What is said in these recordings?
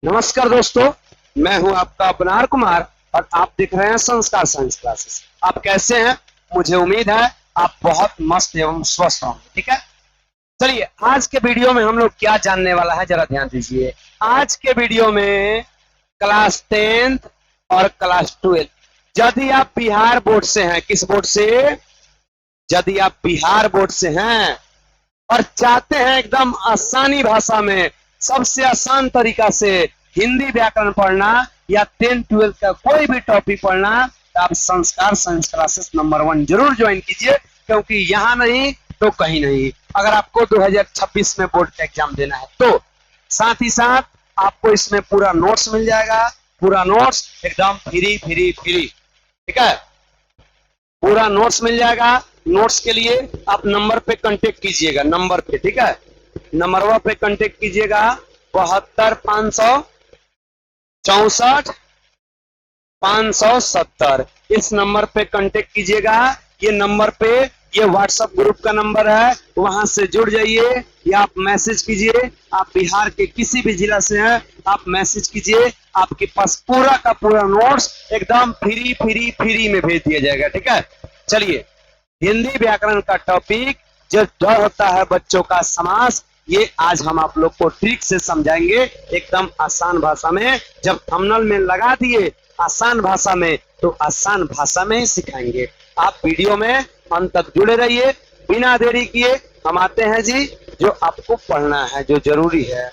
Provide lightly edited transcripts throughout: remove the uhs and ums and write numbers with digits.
नमस्कार दोस्तों, मैं हूं आपका अपनार कुमार और आप देख रहे हैं संस्कार साइंस क्लासेस। आप कैसे हैं? मुझे उम्मीद है आप बहुत मस्त एवं स्वस्थ होंगे। ठीक है, चलिए आज के वीडियो में हम लोग क्या जानने वाला है, जरा ध्यान दीजिए। आज के वीडियो में क्लास 10th और क्लास 12, यदि आप बिहार बोर्ड से हैं, किस बोर्ड से? यदि आप बिहार बोर्ड से हैं और चाहते हैं एकदम आसानी भाषा में, सबसे आसान तरीका से हिंदी व्याकरण पढ़ना या 10th-12th का कोई भी टॉपिक पढ़ना, तो आप संस्कार साइंस क्लासेस नंबर 1 जरूर ज्वाइन कीजिए, क्योंकि यहाँ नहीं तो कहीं नहीं। अगर आपको 2026 में बोर्ड का एग्जाम देना है तो साथ ही साथ आपको इसमें पूरा नोट्स मिल जाएगा, पूरा नोट्स एकदम फ्री फ्री फ्री। ठीक है, पूरा नोट्स मिल जाएगा। नोट्स के लिए आप नंबर पे कांटेक्ट कीजिएगा, नंबर पे। ठीक है, नंबर पे कांटेक्ट कीजिएगा 72 564 570। इस नंबर पे कांटेक्ट कीजिएगा। ये नंबर पे, ये व्हाट्सएप ग्रुप का नंबर है, वहां से जुड़ जाइए या आप मैसेज कीजिए। आप बिहार के किसी भी जिला से हैं, आप मैसेज कीजिए, आपके पास पूरा का पूरा नोट्स एकदम फ्री फ्री फ्री में भेज दिया जाएगा। ठीक है, चलिए हिंदी व्याकरण का टॉपिक जो डर होता है बच्चों का समास, ये आज हम आप लोग को ट्रिक से समझाएंगे एकदम आसान भाषा में। जब थंबनेल में लगा दिए आसान भाषा में, तो आसान भाषा में ही सिखाएंगे। आप वीडियो में अंत तक जुड़े रहिए। बिना देरी किए हम आते हैं जी, जो आपको पढ़ना है, जो जरूरी है।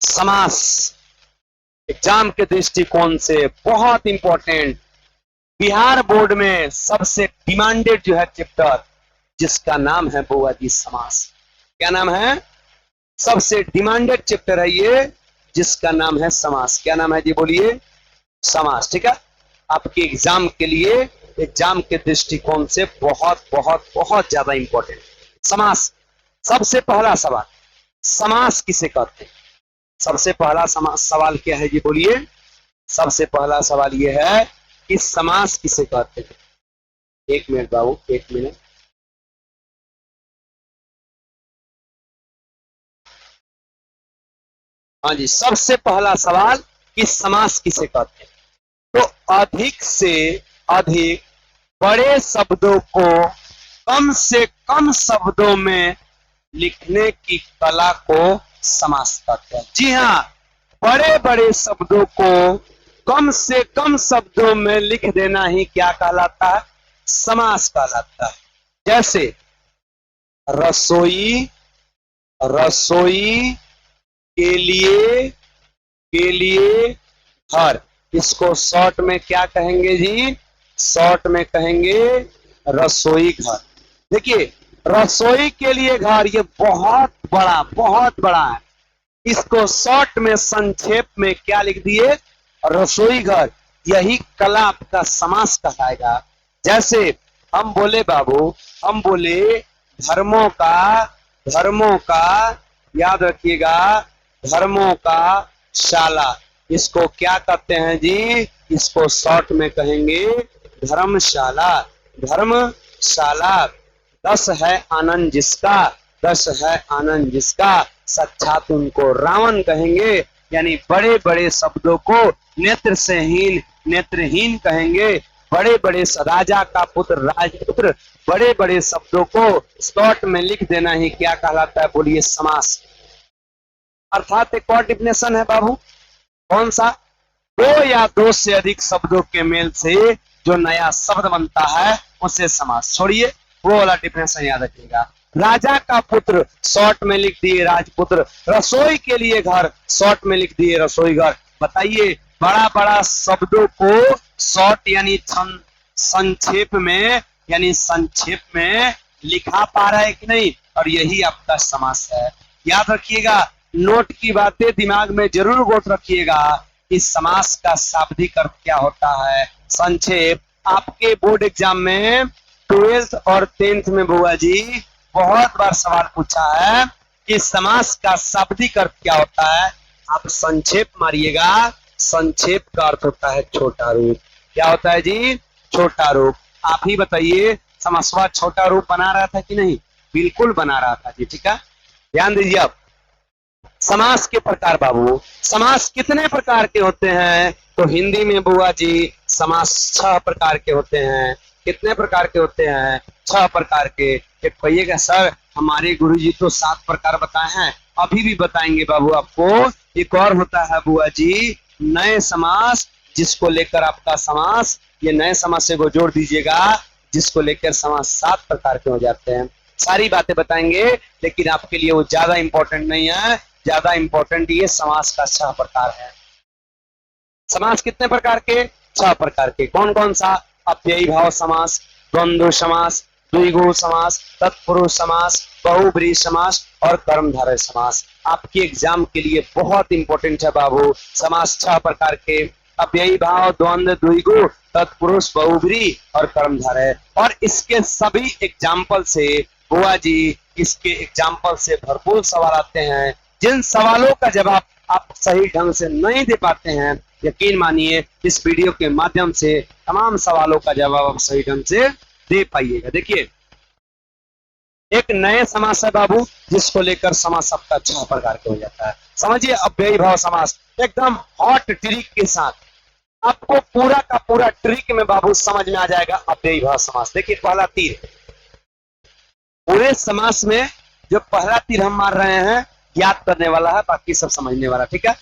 समास एग्जाम के दृष्टिकोण से बहुत इंपॉर्टेंट, बिहार बोर्ड में सबसे डिमांडेड जो है चैप्टर, जिसका नाम है बुआ जी समास। क्या नाम है? सबसे डिमांडेड चैप्टर है ये, जिसका नाम है समास। क्या नाम है जी? बोलिए, समास। ठीक है, आपके एग्जाम के लिए, एग्जाम के दृष्टिकोण से बहुत बहुत बहुत ज्यादा इंपॉर्टेंट समास। सबसे पहला सवाल, समास किसे कहते हैं? सबसे पहला सवाल क्या है जी? बोलिए। सबसे पहला सवाल यह है कि समास किसे कहते हैं? एक मिनट बाबू, एक मिनट। हाँ जी, सबसे पहला सवाल कि समास किसे कहते हैं? तो अधिक से अधिक बड़े शब्दों को कम से कम शब्दों में लिखने की कला को समास कहते हैं। जी हाँ, बड़े बड़े शब्दों को कम से कम शब्दों में लिख देना ही क्या कहलाता है? समास कहलाता है। जैसे रसोई, रसोई के लिए घर, इसको शॉर्ट में क्या कहेंगे जी? शॉर्ट में कहेंगे रसोई घर। देखिए, रसोई के लिए घर, ये बहुत बड़ा है। इसको शॉर्ट में, संक्षेप में क्या लिख दिए? रसोई घर। यही कला आपका समास कहलाएगा। जैसे हम बोले बाबू, हम बोले धर्मों का, याद रखिएगा, धर्मों का शाला, इसको क्या कहते हैं जी? इसको शॉर्ट में कहेंगे धर्मशाला। धर्मशाला। 10 है आनंद जिसका, 10 है आनंद जिसका, साक्षात उनको रावण कहेंगे। यानी बड़े बड़े शब्दों को नेत्र से हीन, नेत्रहीन कहेंगे। बड़े बड़े राजा का पुत्र, राजपुत्र, बड़े बड़े शब्दों को शॉर्ट में लिख देना ही क्या कहलाता है? बोलिए, समास। अर्थात एक और डिफिनेशन है बाबू, कौन सा? दो या दो से अधिक शब्दों के मेल से जो नया शब्द बनता है उसे समास। छोड़िए, वो वाला डिफिनेशन याद रखिएगा। राजा का पुत्र शॉर्ट में लिख दिए राजपुत्र, रसोई के लिए घर शॉर्ट में लिख दिए रसोई घर। बताइए, बड़ा बड़ा शब्दों को शॉर्ट यानी संक्षेप में, यानी संक्षेप में लिखा पा रहा है कि नहीं? और यही आपका समास है। याद रखिएगा, नोट की बातें दिमाग में जरूर गोट रखिएगा कि समास का शाब्दिक अर्थ क्या होता है। संक्षेप, आपके बोर्ड एग्जाम में 12th और 10th में बुआ जी बहुत बार सवाल पूछा है कि समास का शाब्दिक अर्थ क्या होता है। आप संक्षेप मारिएगा, संक्षेप का अर्थ होता है छोटा रूप। क्या होता है जी? छोटा रूप। आप ही बताइए, समासवा छोटा रूप बना रहा था कि नहीं? बिल्कुल बना रहा था जी। ठीक है, ध्यान दीजिए। आप समास के प्रकार बाबू, समास कितने प्रकार के होते हैं? तो हिंदी में बुआ जी समास 6 प्रकार के होते हैं। कितने प्रकार के होते हैं? 6 प्रकार के। एक कहिएगा सर हमारे गुरुजी तो 7 प्रकार बताए हैं, अभी भी बताएंगे बाबू आपको। एक और होता है बुआ जी नए समास, जिसको लेकर आपका समास, ये नए समास से वो जोड़ दीजिएगा, जिसको लेकर समास 7 प्रकार के हो जाते हैं। सारी बातें बताएंगे, लेकिन आपके लिए वो ज्यादा इंपॉर्टेंट नहीं है। ज्यादा इंपॉर्टेंट ये समास का 6 प्रकार है। समास कितने प्रकार के? 6 प्रकार के। कौन कौन सा? अव्ययी भाव समास, द्वंद्व समास, द्विगु समास, तत्पुरुष समास, बहुब्रीहि समास और कर्मधारय समास। आपके एग्जाम के लिए बहुत इंपॉर्टेंट है बाबू। समास 6 प्रकार के, अव्ययी भाव, द्वंद्व, द्विगु, तत्पुरुष, बहुब्रीहि और कर्मधारय। और इसके सभी एग्जाम्पल से बुआ जी, इसके एग्जाम्पल से भरपूर सवाल आते हैं। जिन सवालों का जवाब आप सही ढंग से नहीं दे पाते हैं, यकीन मानिए इस वीडियो के माध्यम से तमाम सवालों का जवाब आप सही ढंग से दे पाइएगा। देखिए एक नए समास है बाबू, जिसको लेकर समास सबका 6 प्रकार के हो जाता है। समझिए अव्ययी भाव समास एकदम हॉट ट्रिक के साथ, आपको पूरा का पूरा ट्रिक में बाबू समझ में आ जाएगा अव्ययी भाव समास। देखिए पहला तीर, पूरे समास में जो पहला तीर हम मार रहे हैं याद करने वाला है, बाकी सब समझने वाला, ठीक है।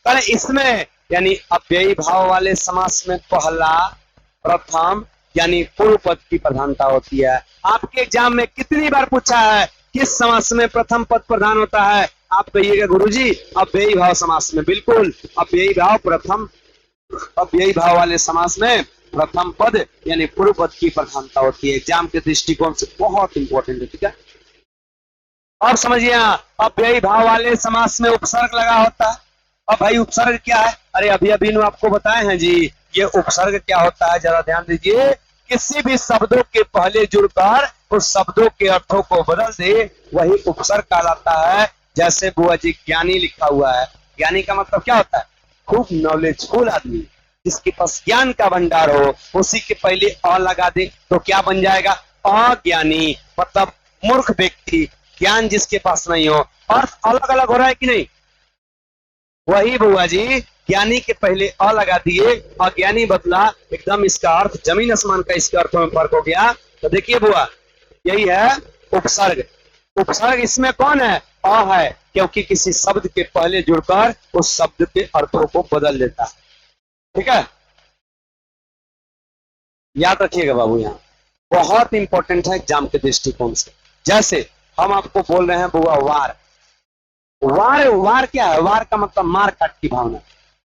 पर इसमें यानी अव्ययी भाव वाले समास में पहला, प्रथम यानी पूर्व पद की प्रधानता होती है। आपके एग्जाम में कितनी बार पूछा है किस समास में प्रथम पद प्रधान होता है? आप कहिएगा गुरुजी अव्ययी भाव समास में। बिल्कुल, अव्ययी भाव प्रथम, अव्ययी भाव वाले समास में प्रथम पद यानी पूर्व पद की प्रधानता होती है। एग्जाम के दृष्टिकोण से बहुत इंपॉर्टेंट है, ठीक है। और समझिए अव्ययी भाव वाले समास में उपसर्ग लगा होता है। अब भाई उपसर्ग क्या है? अरे अभी अभी आपको बताए हैं जी, ये उपसर्ग क्या होता है जरा ध्यान दीजिए। किसी भी शब्दों के पहले जुड़कर उस शब्दों के अर्थों को बदल दे, वही उपसर्ग कहलाता है। जैसे बुआ जी ज्ञानी लिखा हुआ है, ज्ञानी का मतलब क्या होता है? खूब नॉलेजफुल आदमी, जिसके पास ज्ञान का भंडार हो। उसी के पहले अ लगा दे तो क्या बन जाएगा? अज्ञानी, मतलब मूर्ख व्यक्ति, ज्ञान जिसके पास नहीं हो। अर्थ अलग अलग हो रहा है कि नहीं? वही बुआ जी ज्ञानी के पहले अ लगा दिए, अज्ञानी बदला, एकदम इसका अर्थ जमीन आसमान का इसके अर्थों में फर्क हो गया। तो देखिए बुआ यही है उपसर्ग। उपसर्ग इसमें कौन है? अ है, क्योंकि किसी शब्द के पहले जुड़कर उस शब्द के अर्थों को बदल देता है, ठीक है। याद रखिएगा बाबू, यहाँ बहुत इंपॉर्टेंट है एग्जाम के दृष्टिकोण से। जैसे हम आपको बोल रहे हैं बुआ वार, वार, वार क्या है? वार का मतलब मार काट की भावना।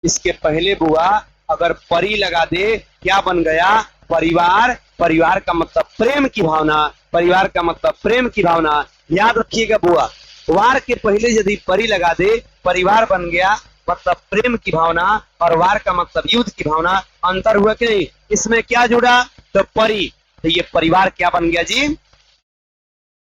इसके पहले बुआ अगर परी लगा दे, क्या बन गया? परिवार। परिवार का मतलब प्रेम की भावना, परिवार का मतलब प्रेम की भावना। याद रखिएगा बुआ, वार के पहले यदि परी लगा दे, परिवार बन गया, मतलब प्रेम की भावना, और वार का मतलब युद्ध की भावना। अंतर हुआ कि नहीं? इसमें क्या जुड़ा? तो परी, तो ये परिवार क्या बन गया जी?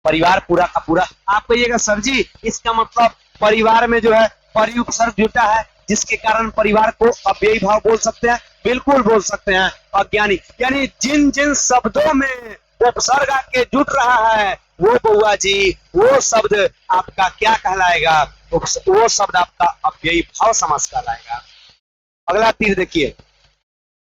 परिवार पूरा का पूरा। आप कहिएगा सर जी इसका मतलब परिवार में जो है परि उपसर्ग जुटा है, जिसके कारण परिवार को अव्ययी भाव बोल सकते हैं। बिल्कुल बोल सकते हैं। अज्ञानी यानी जिन जिन शब्दों में उपसर्ग आके जुट रहा है, वो बुआ जी वो शब्द आपका क्या कहलाएगा? वो शब्द आपका अव्ययी भाव समास कहलाएगा। अगला तीर देखिए,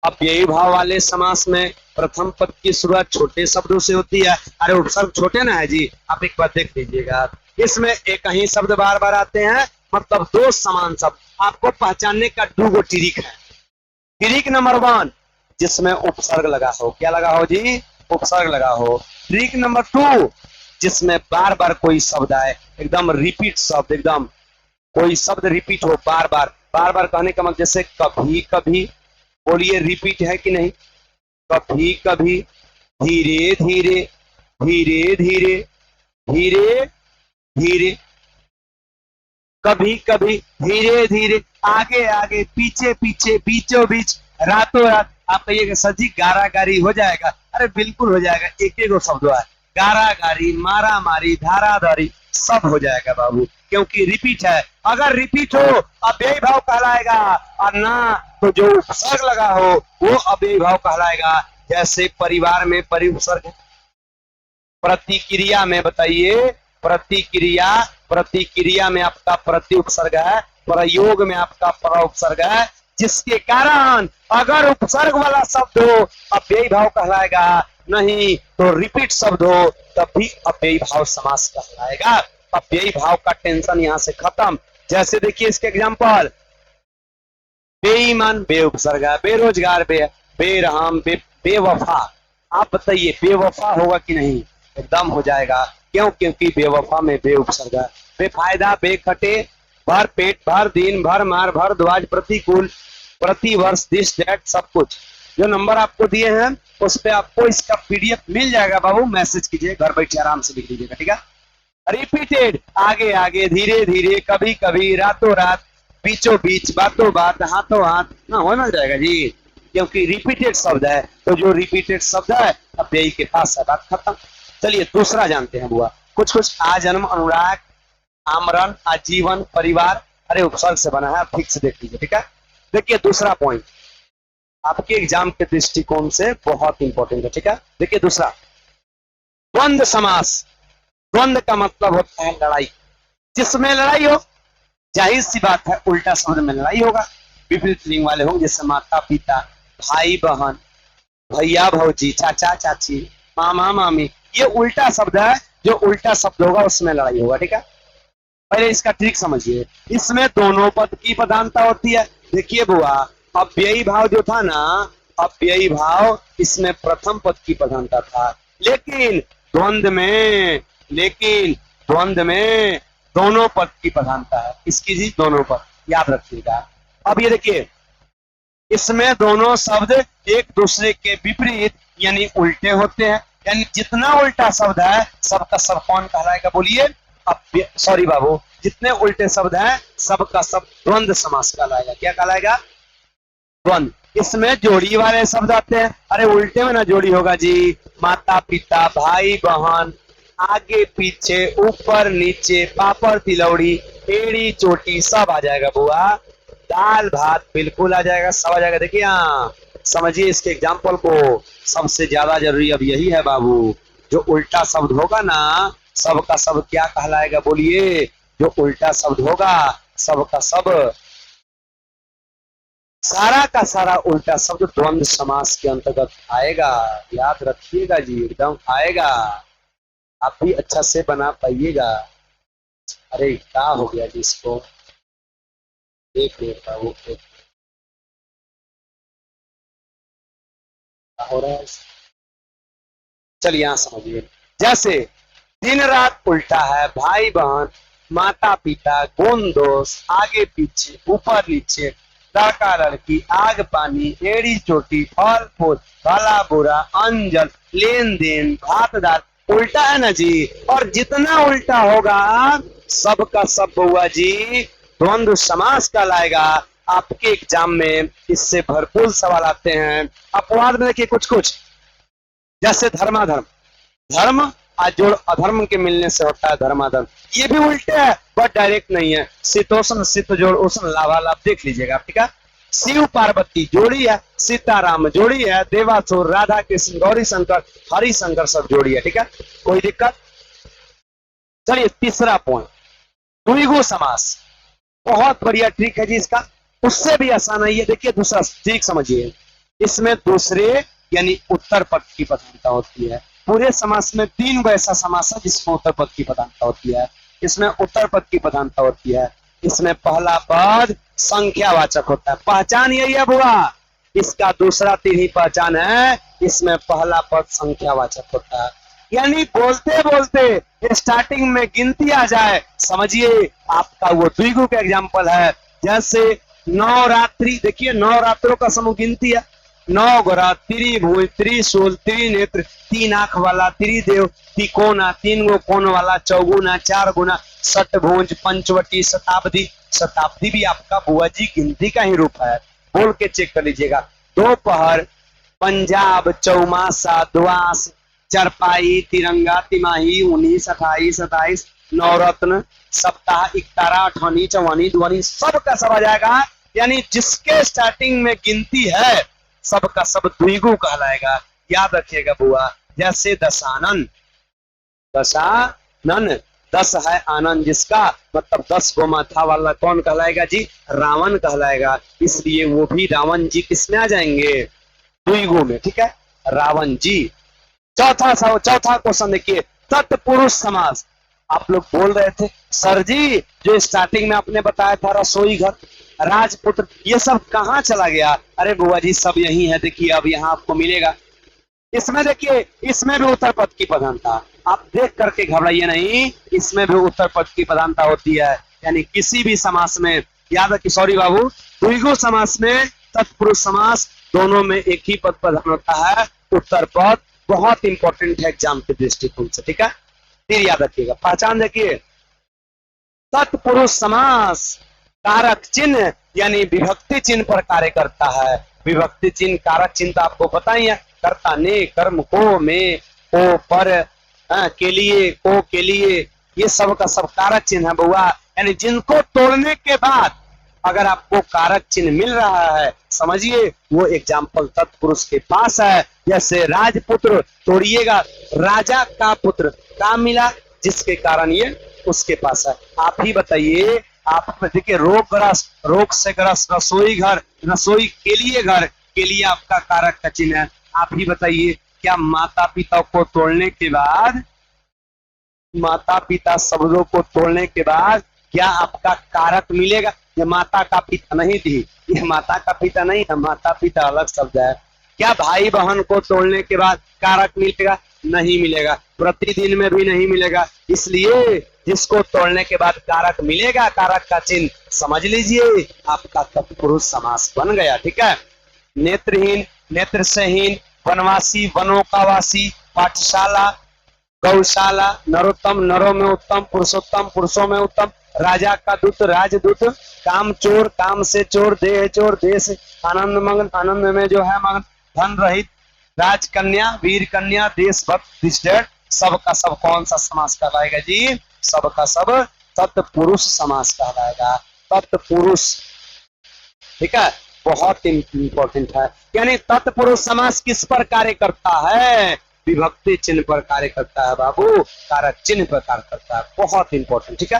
अव्ययी भाव वाले समास में प्रथम पद की शुरुआत छोटे शब्दों से होती है। अरे उपसर्ग छोटे ना है जी, आप एक बार देख लीजिएगा। इसमें एक ही शब्द बार बार आते हैं, मतलब दो समान शब्द। आपको पहचानने का 2 ट्रिक है। ट्रिक नंबर 1, जिसमें उपसर्ग लगा हो। क्या लगा हो जी? उपसर्ग लगा हो। ट्रिक नंबर 2, जिसमें बार बार कोई शब्द आए, एकदम रिपीट शब्द, एकदम कोई शब्द रिपीट हो बार बार। बार बार कहने का मतलब जैसे कभी कभी, बोलिए रिपीट है कि नहीं? कभी कभी, धीरे धीरे, धीरे धीरे, धीरे धीरे, कभी कभी, धीरे धीरे, आगे आगे, पीछे पीछे, बीचों बीच, रातों रात। आप कहिएगा सर जी गारा गारी हो जाएगा? अरे बिल्कुल हो जाएगा। एक एक शब्द है, गारा गारी, मारा मारी, धारा धारी, सब हो जाएगा बाबू, क्योंकि रिपीट है। अगर रिपीट हो अव्ययी भाव कहलाएगा, और ना तो जो उपसर्ग लगा हो वो अव्ययी भाव कहलाएगा। जैसे परिवार में परि उपसर्ग, प्रतिक्रिया में बताइए, प्रतिक्रिया प्रतिक्रिया में आपका प्रति उपसर्ग है, प्रयोग में आपका पर उपसर्ग है, जिसके कारण अगर उपसर्ग वाला शब्द हो अव्ययी भाव कहलाएगा, नहीं तो रिपीट शब्द हो तब भी अव्ययी भाव समास कहलाएगा। अव्ययी भाव का टेंशन यहां से खत्म। जैसे देखिए इसके एग्जांपल, बेईमान बे उपसर्ग, बेरोजगार बे, बेरहम बेवफा। आप बताइए बेवफा होगा कि नहीं? एकदम हो जाएगा। क्यों? क्योंकि बेवफा में बे उपसर्ग है। बेफायदा, बेखटे, भर पेट, भर दिन, भर मार, भर द्वाज, प्रतिकूल, प्रतिवर्ष, दिस दैट, सब कुछ जो नंबर आपको दिए हैं उस पे आपको इसका पीडीएफ मिल जाएगा बाबू। मैसेज कीजिए, घर बैठे आराम से लिख लीजिएगा, ठीक है। रिपीटेड, आगे आगे, धीरे धीरे, कभी कभी, रातों रात, बीचों बीच, बातों बात, हाथों हाथ ना होना जाएगा जी, क्योंकि रिपीटेड शब्द है। तो जो रिपीटेड शब्द है अव्ययी के पास है, बात खत्म। चलिए दूसरा जानते हैं बुआ। कुछ कुछ आजन्म, अनुराग, आमरण, आजीवन, परिवार, अरे उपसर्ग से बना है, आप ठीक से देख लीजिए, ठीक है। देखिए दूसरा पॉइंट आपके एग्जाम के दृष्टिकोण से बहुत इंपॉर्टेंट है, ठीक है। देखिए दूसरा, द्वंद्व समास। द्वंद्व का मतलब होता है लड़ाई। जिसमें लड़ाई हो, जाहिर सी बात है उल्टा शब्द में लड़ाई होगा। विपरीत लिंग वाले होंगे, जैसे माता पिता, भाई बहन, भैया भौजी, चाचा चाची, मामा मामी, ये उल्टा शब्द है। जो उल्टा शब्द होगा उसमें लड़ाई होगा, ठीक है। पहले इसका ट्रिक समझिए। इसमें दोनों पद की प्रधानता होती है। देखिए बुआ, अव्ययी भाव जो था ना, अव्ययी भाव इसमें प्रथम पद की प्रधानता था, लेकिन द्वंद्व में दोनों पद की प्रधानता है। इसकी जी दोनों पद, याद रखिएगा। अब ये देखिए, इसमें दोनों शब्द एक दूसरे के विपरीत यानी उल्टे होते हैं। यानी जितना उल्टा शब्द है सबका सब कौन कहलाएगा? बोलिए, सॉरी बाबू, जितने उल्टे शब्द हैं सबका सब द्वंद्व समास कहलाएगा। क्या कहलाएगा? द्वंद्व। इसमें जोड़ी वाले शब्द आते हैं। अरे उल्टे में ना जोड़ी होगा जी, माता पिता, भाई बहन, आगे पीछे, ऊपर नीचे, पापड़ तिलौड़ी, एड़ी चोटी, सब आ जाएगा बुआ। दाल भात बिल्कुल आ जाएगा, सब आ जाएगा। देखिए यहाँ समझिए इसके एग्जाम्पल को। सबसे ज्यादा जरूरी अब यही है बाबू, जो उल्टा शब्द होगा ना सब का सब क्या कहलाएगा? बोलिए, जो उल्टा शब्द होगा सब का सब, सारा का सारा उल्टा शब्द द्वंद्व समास के अंतर्गत आएगा। याद रखिएगा जी, एकदम आएगा। आप भी अच्छा से बना पाइएगा। अरे क्या हो गया जी इसको, एक मिनट का वो क्या हो रहा है। चलिए यहाँ समझिए। जैसे दिन रात उल्टा है, भाई बहन, माता पिता, गुण दोष, आगे पीछे, ऊपर नीचे, लड़का लड़की, आग पानी, एड़ी चोटी, फल फूल, भला बुरा, अंजल, लेन देन, भात दाल, उल्टा है ना जी। और जितना उल्टा होगा सबका सब हुआ जी द्वंद्व समास कहलाएगा। आपके एग्जाम में इससे भरपूर सवाल आते हैं। अपवाद में देखिए कुछ कुछ, जैसे धर्माधर्म, धर्म आज जोड़ अधर्म के मिलने से होता है धर्माधर्म, ये भी उल्टे है बट डायरेक्ट नहीं है। शीतोष्ण शीत जोड़ उष्ण लाभालाभ, देख लीजिएगा, ठीक है। शिव पार्वती जोड़ी है, सीताराम जोड़ी है, देवासुर, राधा कृष्ण, गौरी शंकर, हरि शंकर सब जोड़ी है, ठीक है। कोई दिक्कत? चलिए तीसरा पॉइंट, द्विगु समास। बहुत बढ़िया ट्रिक है जी इसका, उससे भी आसान है ये। देखिए दूसरा ट्रिक समझिए। इसमें दूसरे यानी उत्तर पद की प्रधानता होती है। पूरे समास में 3 गो ऐसा समास है जिसमें उत्तर पद की प्रधानता होती है। इसमें उत्तर पद की प्रधानता होती है। इसमें पहला पद संख्यावाचक होता है। पहचान यही है बुआ, इसका दूसरा तीन ही पहचान है, इसमें पहला पद संख्यावाचक होता है। यानी बोलते बोलते स्टार्टिंग में गिनती आ जाए, समझिए आपका वो द्विगु का एग्जाम्पल है। जैसे नवरात्रि, देखिए नवरात्रों का समूह गिनती है। 9 गोरा, त्रिभुज, त्रिशूल, त्रिनेत्र, 3 आंख वाला, त्रिदेव, तिकोना, 3 गो कोण वाला, चौगुना, 4 गुना, षटभुज, पंचवटी, शताब्दी। शताब्दी भी आपका बुआ जी गिनती का ही रूप है, बोल के चेक कर लीजिएगा। दोपहर, पंजाब, चौमासा, द्वास, चरपाई, तिरंगा, तिमाही, 19, 28, 27, नवरत्न, सप्ताह, इकतारा, अठवनी, चौवनी, दुवनी, सबका सब आ जाएगा। यानी जिसके स्टार्टिंग में गिनती है सबका सब द्विगु कहलाएगा। याद रखिएगा बुआ। जैसे दशानन, दशानन 10 है आनंद जिसका, मतलब 10 गो माथा वाला कौन कहलाएगा जी? रावण कहलाएगा। इसलिए वो भी रावण जी किसमें आ जाएंगे? द्विगु में। ठीक है, रावण जी। चौथा क्वेश्चन देखिए, तत्पुरुष समास। आप लोग बोल रहे थे सर जी जो स्टार्टिंग में आपने बताया था रसोई घर, राजपुत्र, ये सब कहाँ चला गया? अरे बुआ जी सब यही है, देखिए अब यहाँ आपको मिलेगा। इसमें देखिए, इसमें भी उत्तर पद की प्रधानता, आप देख करके घबराइए नहीं, इसमें भी उत्तर पद की प्रधानता होती है। यानी किसी भी समास में, याद है कि सॉरी बाबू, द्विगु समास में तत्पुरुष समास दोनों में एक ही पद प्रधान होता है, उत्तर पद। बहुत इंपॉर्टेंट है एग्जाम के दृष्टिकोण से। ठीक है, फिर याद रखिएगा, पहचान देखिए, तत्पुरुष समास कारक चिन्ह यानी विभक्ति चिन्ह पर कार्य करता है। विभक्ति चिन्ह, कारक चिन्ह तो आपको पता ही है, कर्ता ने, कर्म को, में, को, पर, के लिए, को के लिए, ये सब का सब कारक चिन्ह है बुआ। यानी जिनको तोड़ने के बाद अगर आपको कारक चिन्ह मिल रहा है, समझिए वो एग्जाम्पल तत्पुरुष के पास है। जैसे राजपुत्र, तोड़िएगा, राजा का पुत्र, का मिला जिसके कारण ये उसके पास है। आप ही बताइए, आप देखिए, रोग से ग्रस्त रसोई घर, रसोई के लिए आपका कारक का चिन्ह है। आप ही बताइए, क्या माता पिता को तोड़ने के बाद, माता पिता शब्दों को तोड़ने के बाद क्या आपका कारक मिलेगा? ये माता का पिता नहीं थी, ये माता का पिता नहीं है, माता पिता अलग शब्द है। क्या भाई बहन को तोड़ने के बाद कारक मिलेगा? नहीं मिलेगा, प्रतिदिन में भी नहीं मिलेगा। इसलिए जिसको तोड़ने के बाद कारक मिलेगा, कारक का चिन्ह, समझ लीजिए आपका तत्पुरुष समास बन गया। ठीक है, नेत्रहीन, नेत्र सेहीन, वनवासी, वनों का वासी, पाठशाला, गौशाला, नरोत्तम, नरों में उत्तम, पुरुषोत्तम, पुरुषों में उत्तम, राजा का दूत, राजदूत, काम चोर, काम से चोर, देह चोर, देश, आनंद मग्न, आनंद में जो है मग्न, धन रहित, राजकन्या, वीर कन्या, देशभक्त, सबका सब कौन सा समास कहलाएगा जी? सबका सब तत्पुरुष समास कहलाएगा, तत्पुरुष। ठीक है, बहुत इंपॉर्टेंट है। यानी तत्पुरुष समास किस पर कार्य करता है? विभक्ति चिन्ह पर कार्य करता है बाबू, कारक चिन्ह पर कार्य करता है, बहुत इंपॉर्टेंट। ठीक है,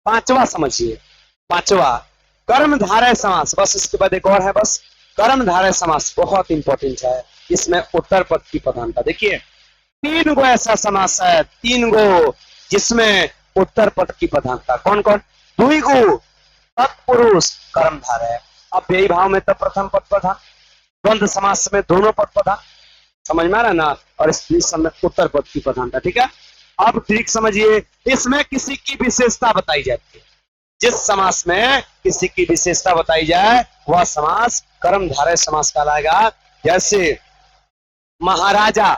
पांचवा समझिए, पांचवा कर्मधारय समास। बस इसके बाद एक और है, बस कर्मधारय समास बहुत इंपॉर्टेंट है। इसमें उत्तर पद की प्रधानता देखिए, 3 गो ऐसा समास है, 3 गो जिसमें उत्तर पद की प्रधानता। कौन कौन? द्विगु, तत्पुरुष, कर्मधारय। अब यही भाव में तो प्रथम पद प्रधान, द्वंद्व समास में दोनों पद प्रधान, समझ में आ रहा है ना? और इस समय उत्तर पद की प्रधानता। ठीक है, अब ठीक समझिए, इसमें किसी की विशेषता बताई जाती है। जिस समास में किसी की विशेषता बताई जाए वह समास कर्मधारय समास कहलाएगा। जैसे महाराजा,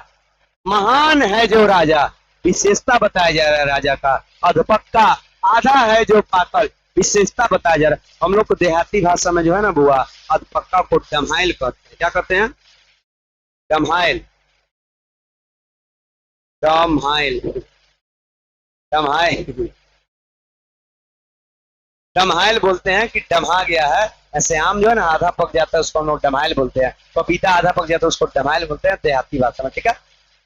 महान है जो राजा, विशेषता बताया जा रहा है राजा का। अधपक्का, आधा है जो पाकल, विशेषता बताया जा रहा है। हम लोग को देहाती भाषा में जो है ना बुआ, अधपक्का को डम्हाइल कहते हैं। क्या कहते हैं? डम्हाइल, डम्हाइल, डम्हाइल, डम्हाइल बोलते हैं कि डम्हा गया है। ऐसे आम जो है ना आधा पक जाता है उसको हम लोग डम्हाइल बोलते हैं, पपीता आधा पक जाता है उसको डम्हाइल बोलते हैं देहाती भाषा में। ठीक है,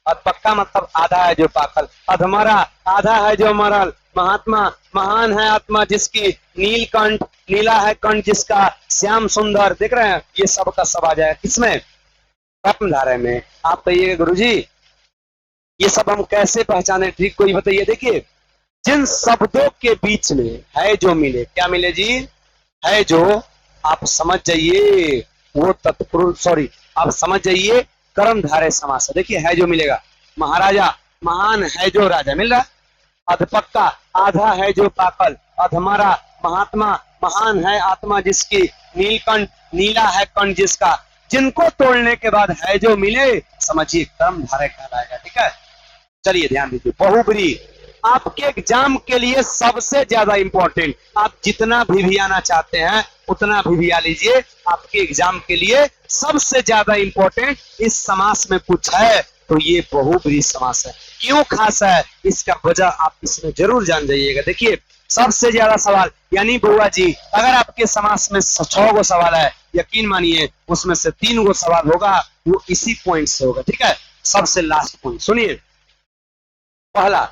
अधपक्का मतलब आधा है जो पाकल, अधमरा आधा है जो मरल, महात्मा महान है आत्मा जिसकी, नीलकंठ नीला है कंठ जिसका, श्याम सुंदर, देख रहे हैं ये सब का सब आ जाए किसमें? कर्मधारय में। आप कहिएगा गुरुजी ये सब हम कैसे पहचाने? ठीक कोई बताइए। देखिए, जिन शब्दों के बीच में है जो मिले, क्या मिले जी? है जो, आप समझ जाइए वो तत्पुरुष, सॉरी आप समझ जाइए कर्मधारय समास है। देखिए है जो मिलेगा, महाराजा, महान है जो राजा मिल रहा, अधपक्का आधा है जो पाकल, अधमरा महात्मा, महान है आत्मा जिसकी, नीलकंठ नीला है कंठ जिसका। जिनको तोड़ने के बाद है जो मिले, समझिए कर्मधारय कहलाएगा। ठीक है, चलिए ध्यान दीजिए, बहुब्री आपके एग्जाम के लिए सबसे ज्यादा इंपॉर्टेंट। आप जितना भी आना चाहते हैं उतना भी आ लीजिए, आपके एग्जाम के लिए सबसे ज्यादा इंपॉर्टेंट इस समास में कुछ है तो ये बहुब्री समास है। क्यों खास है इसका वजह आप इसमें जरूर जान जाइएगा। देखिए सबसे ज्यादा सवाल, यानी बुआ जी अगर आपके समास में 6 गो सवाल है, यकीन मानिए उसमें से 3 गो सवाल होगा वो इसी पॉइंट से होगा। ठीक है, सबसे लास्ट पॉइंट सुनिए। पहला,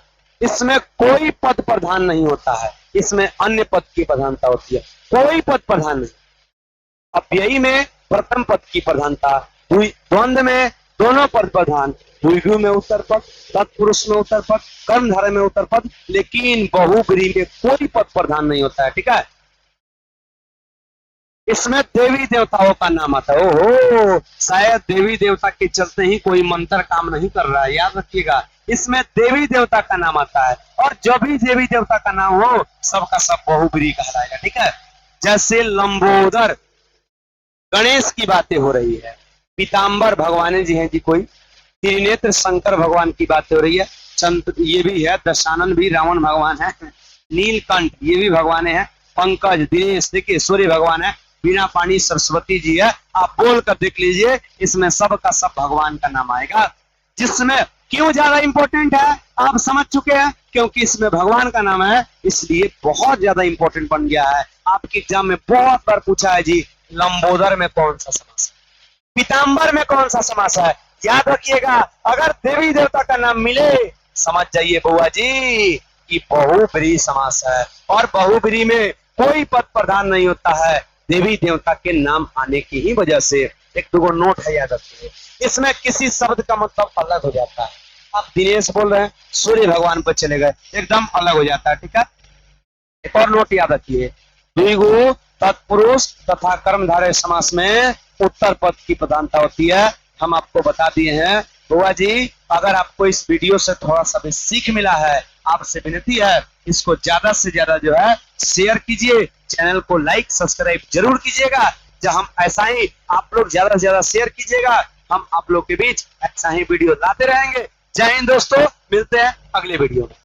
इसमें कोई पद प्रधान नहीं होता है, इसमें अन्य पद की प्रधानता होती है, कोई पद प्रधान नहीं। अव्ययी में प्रथम पद की प्रधानता, द्वंद्व में दोनों पद प्रधान, द्विगु में उत्तर पद, तत्पुरुष में उत्तर पद, कर्मधारय में उत्तर पद, लेकिन बहुब्रीहि में कोई पद प्रधान नहीं होता है। ठीक है, इसमें देवी देवताओं का नाम आता है। ओहो, शायद देवी देवता के चलते ही कोई मंत्र काम नहीं कर रहा है, याद रखिएगा, इसमें देवी देवता का नाम आता है, और जब भी देवी देवता का नाम हो सबका सब बहुब्रीहि कहलाएगा। ठीक है, जैसे लंबोदर, गणेश की बातें हो रही है, पीताम्बर भगवान जी हैं जी, कोई त्रिनेत्र शंकर भगवान की बातें हो रही है, चंद्र ये भी है, दशानन भी रावण भगवान है, नीलकंठ ये भी भगवान है, पंकज, दिनेश देखिए सूर्य भगवान है, बीना पानी सरस्वती जी है। आप बोल कर देख लीजिए, इसमें सब का सब भगवान का नाम आएगा। जिसमें क्यों ज्यादा इंपॉर्टेंट है आप समझ चुके हैं, क्योंकि इसमें भगवान का नाम है, इसलिए बहुत ज्यादा इंपॉर्टेंट बन गया है। आपके एग्जाम में बहुत बार पूछा है जी, लंबोदर में कौन सा समास है, पीताम्बर में कौन सा समास है, याद रखिएगा। अगर देवी देवता का नाम मिले समझ जाइए बुआ जी कि बहुब्रीहि समास है, और बहुब्रीहि में कोई पद प्रधान नहीं होता है, देवी देवता के नाम आने की ही वजह से। एक दो नोट है, याद रखिए, इसमें किसी शब्द का मतलब अलग हो जाता है। आप दिनेश बोल रहे हैं, सूर्य भगवान पर चले गए, एकदम अलग हो जाता है। ठीक है, एक और नोट याद रखिए, द्विगु, तत्पुरुष तथा कर्मधारय समास में उत्तर पद की प्रधानता होती है। हम आपको बता दिए हैं बुआ जी। अगर आपको इस वीडियो से थोड़ा सा भी सीख मिला है, आपसे विनती है इसको ज्यादा से ज्यादा जो है शेयर कीजिए, चैनल को लाइक सब्सक्राइब जरूर कीजिएगा। जब हम ऐसा ही आप लोग ज्यादा से ज्यादा शेयर कीजिएगा, हम आप लोग के बीच ऐसा ही वीडियो लाते रहेंगे। जय हिंद दोस्तों, मिलते हैं अगले वीडियो में।